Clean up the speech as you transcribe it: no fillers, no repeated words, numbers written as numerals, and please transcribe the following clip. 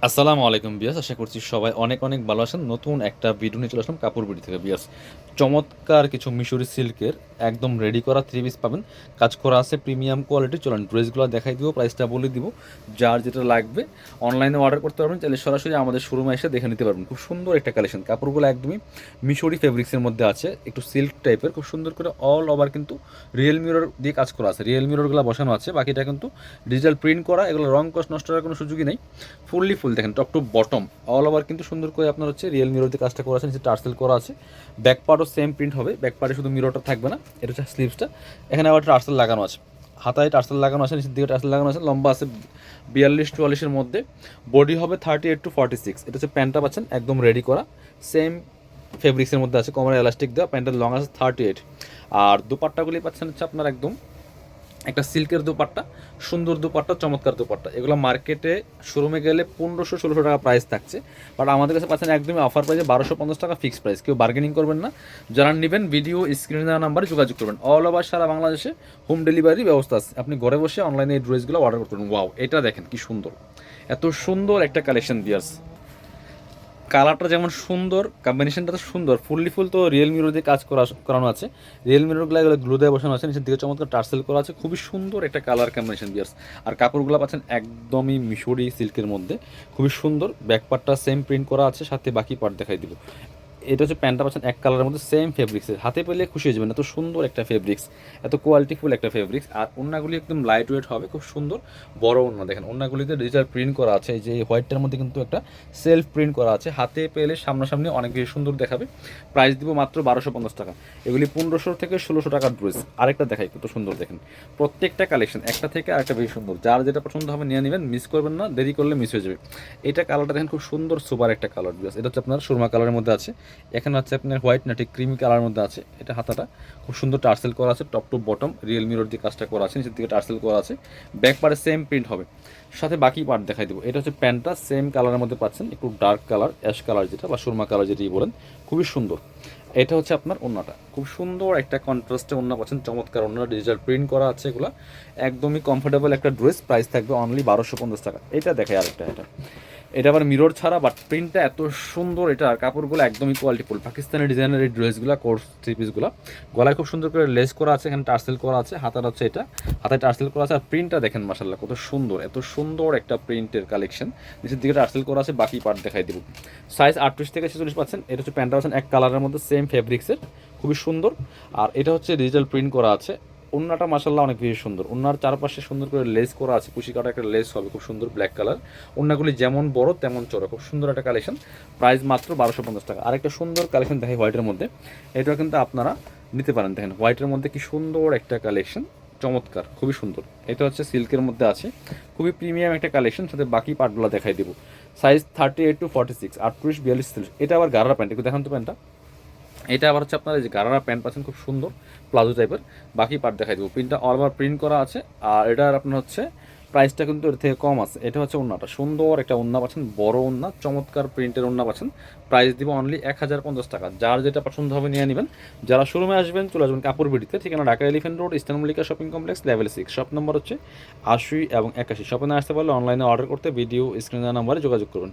আসসালামু আলাইকুম বিয়াস, আশা করছি সবাই অনেক অনেক ভালো আছেন। নতুন একটা ভিডিও নিয়ে চলে আসলাম কাপড় বিডি থেকে বিয়াস। চমৎকার কিছু মিশরি সিল্কের একদম রেডি করা থ্রি পিস পাবেন, কাজ করা আছে প্রিমিয়াম কোয়ালিটি। চলেন ড্রেসগুলো দেখাই দিব, প্রাইসটা বলে দিব। যার যেটা লাগবে অনলাইনে অর্ডার করতে পারবেন, চাইলে সরাসরি আমাদের শোরুমে এসে দেখে নিতে পারবেন। খুব সুন্দর একটা কালেকশন, কাপড়গুলো একদমই মিশরি ফেব্রিক্সের মধ্যে আছে, একটু সিল্ক টাইপের, খুব সুন্দর করে অল ওভার কিন্তু রিয়েল মিরর দিয়ে কাজ করা আছে, রিয়েল মিররগুলো বসানো আছে, বাকিটা কিন্তু ডিজিটাল প্রিন্ট করা। এগুলো রং কস নষ্ট হওয়ার কোনো সুযোগই নেই। ফুললি ফুল দেখেন, top to bottom all over কিন্তু সুন্দর করে আপনার হচ্ছে রিয়েল মিরর দিয়ে কাজটা করা আছে, নিচে টার্সেল করা আছে। ব্যাক পার্টও সেম প্রিন্ট হবে, ব্যাক পার্টে শুধু মিররটা থাকবে না, এটা হচ্ছে স্লিভসটা। এখানে আবার টার্সেল লাগানো আছে, হাতায় টার্সেল লাগানো আছে, নিচের দিকে টার্সেল লাগানো আছে। লম্বা আছে 42-44-এর মধ্যে, বডি হবে 38-46। এটা হচ্ছে প্যান্টটা পাচ্ছেন একদম রেডি করা, সেম ফেব্রিক্সের মধ্যে আছে, কোমরে এলাস্টিক দেওয়া, প্যান্টের লং আছে 38। আর দুপাট্টাগুলি পাচ্ছেন হচ্ছে আপনার একদম একটা সিল্কের দুপাট্টা, সুন্দর দুপাট্টা, চমৎকার দুপাট্টা। এগুলো মার্কেটে শোরুমে গেলে 1500-1600 টাকা প্রাইস থাকছে, বাট আমাদের কাছে পাচ্ছেন একদমই অফার প্রাইসে 1250 টাকা ফিক্সড প্রাইস। কেউ বার্গেনিং করবেন না। যারা নেবেন ভিডিও স্ক্রিনে দেওয়া নাম্বারে যোগাযোগ করবেন। অল ওভার সারা বাংলাদেশে হোম ডেলিভারি ব্যবস্থা আছে, আপনি ঘরে বসে অনলাইনে এই ড্রেসগুলো অর্ডার করতে পারেন। ওয়াও, এটা দেখেন কি সুন্দর, এত সুন্দর একটা কালেকশন বিয়ার্স। কালারটা যেমন সুন্দর, কম্বিনেশনটা তো সুন্দর, ফুললি ফুল তো রিয়েল মিরর দিয়ে কাজ করানো আছে। রিয়েল মিররগুলো এগুলো গ্লু দিয়ে বসানো আছে, নিচের দিকে চমৎকার টার্সেল করা আছে, খুবই সুন্দর একটা কালার কম্বিনেশন বিয়ার্স। আর কাপড়গুলো পাচ্ছেন একদমই মিশরি সিল্কের মধ্যে, খুবই সুন্দর। ব্যাক পার্টটা সেম প্রিন্ট করা আছে, সাথে বাকি পার্ট দেখাই দিব। এটা হচ্ছে প্যান্টটা পাচ্ছেন এক কালারের মধ্যে সেম ফেব্রিক্সের, হাতে পেলে খুশি হয়ে যাবেন, এত সুন্দর একটা ফেব্রিক্স, এত কোয়ালিটিফুল একটা ফেব্রিক্স। আর ওড়নাগুলি একদম লাইট ওয়েট হবে, খুব সুন্দর বড় ওড়না। দেখেন ওড়নাগুলিতে ডিজিটাল প্রিন্ট করা আছে, এই যে হোয়াইটটার মধ্যে কিন্তু একটা সেলফ প্রিন্ট করা আছে, হাতে পেলে সামনাসামনি অনেক বেশি সুন্দর দেখাবে। প্রাইস দিব মাত্র 1250 টাকা। এগুলি 1500 থেকে 1600 টাকার ড্রেস। আরেকটা দেখাই কত সুন্দর দেখেন, প্রত্যেকটা কালেকশন একটা থেকে আরেকটা বেশি সুন্দর। যার যেটা পছন্দ হবে নিয়ে নেবেন, মিস করবেন না, দেরি করলে মিস হয়ে যাবে। এটা কালারটা দেখেন, খুব সুন্দর সুপার একটা কালার। এটা হচ্ছে আপনার সুরমা কালারের মধ্যে আছে, এখানে হচ্ছে আপনার হোয়াইট না ঠিক ক্রিমি কালারের মধ্যে আছে। এটা হাতাটা খুব সুন্দর টার্সেল করা আছে, top to bottom real mirror দিয়ে কাজটা করা আছে, নিচের দিকে টার্সেল করা আছে। ব্যাক পার্টে সেম প্রিন্ট হবে, সাথে বাকি পার্ট দেখাই দেবো। এটা হচ্ছে প্যান্টটা সেম কালারের মধ্যে পাচ্ছেন, একটু ডার্ক কালার, অ্যাশ কালার যেটা বা সুরমা কালার যেটাই বলেন, খুবই সুন্দর। এটা হচ্ছে আপনার ওড়নাটা, খুব সুন্দর একটা কন্ট্রাস্টে ওড়না পাচ্ছেন, চমৎকার ওড়না, ডিজিটাল প্রিন্ট করা আছে। এগুলো একদমই কমফোর্টেবল একটা ড্রেস, প্রাইস থাকবে অনলি 1250 টাকা। এটা দেখাই আরেকটা, এটা আবার মিরর ছাড়া, বাট প্রিন্টটা এত সুন্দর। এটা আর কাপড়গুলো একদমই কোয়ালিটিফুল, পাকিস্তানি ডিজাইনের এই ড্রেসগুলো, কোর্স থ্রি পিসগুলো। গলায় খুব সুন্দর করে লেস করা আছে, এখানে টার্সেল করা আছে, হাতাটা হচ্ছে এটা, হাতায় টার্সেল করা আছে। আর প্রিন্টটা দেখেন মাশাআল্লাহ কত সুন্দর, এত সুন্দর একটা প্রিন্টের কালেকশন। নিচের দিকে টার্সেল করা আছে, বাকি পার্ট দেখাই দেবো। সাইজ 38 থেকে 46 পাচ্ছেন। এটা হচ্ছে প্যান্টটা পাচ্ছেন এক কালারের মধ্যে সেম ফেব্রিক্সের, খুবই সুন্দর। আর এটা হচ্ছে ডিজিটাল প্রিন্ট করা আছে। ওড়নাটা মাশাআল্লাহ অনেক বেশি সুন্দর, ওড়নার চারপাশে সুন্দর করে লেস করা আছে, কুশি কাটা একটা লেস হবে, খুব সুন্দর ব্ল্যাক কালার। ওড়নাগুলি যেমন বড় তেমন চড়া, খুব সুন্দর একটা কালেকশন। প্রাইস মাত্র 1250 টাকা। আরেকটা সুন্দর কালেকশন দেখে হোয়াইটের মধ্যে, এটাও কিন্তু আপনারা নিতে পারেন। দেখেন হোয়াইটের মধ্যে কি সুন্দর একটা কালেকশন, চমৎকার, খুবই সুন্দর। এটা হচ্ছে সিল্কের মধ্যে আছে, খুবই প্রিমিয়াম একটা কালেকশন, সাথে বাকি পার্টগুলো দেখাই দেবো। সাইজ 38-46, 38-42-43। এটা আবার গারারা প্যান্ট, একটু দেখান তো প্যান্টটা। এটা আবার হচ্ছে আপনার এই যে গারারা প্যান্ট পাচ্ছেন, খুব সুন্দর প্লাজো টাইপের। বাকি পার্ট দেখাই দেবো, প্রিন্টটা অল ওভার প্রিন্ট করা আছে। আর এটার আপনার হচ্ছে প্রাইসটা কিন্তু এর থেকে কম আছে। এটা হচ্ছে ওড়নাটা, সুন্দর একটা ওড়না পাচ্ছেন, বড় ওড়না, চমৎকার প্রিন্টের ওড়না পাচ্ছেন। প্রাইস দিব অনলি 1050 টাকা। যার যেটা পছন্দ হবে নিয়ে নেবেন। যারা শোরুমে আসবেন চলে আসবেন কাপড় বিডিতে, ঠিকানা Dhaka elephant road, eastern Mallika shopping complex, level 6, shop number হচ্ছে 80 এবং 81। শপে না আসতে পারলে অনলাইনে অর্ডার করতে ভিডিও স্ক্রিনের নাম্বারে যোগাযোগ করবেন।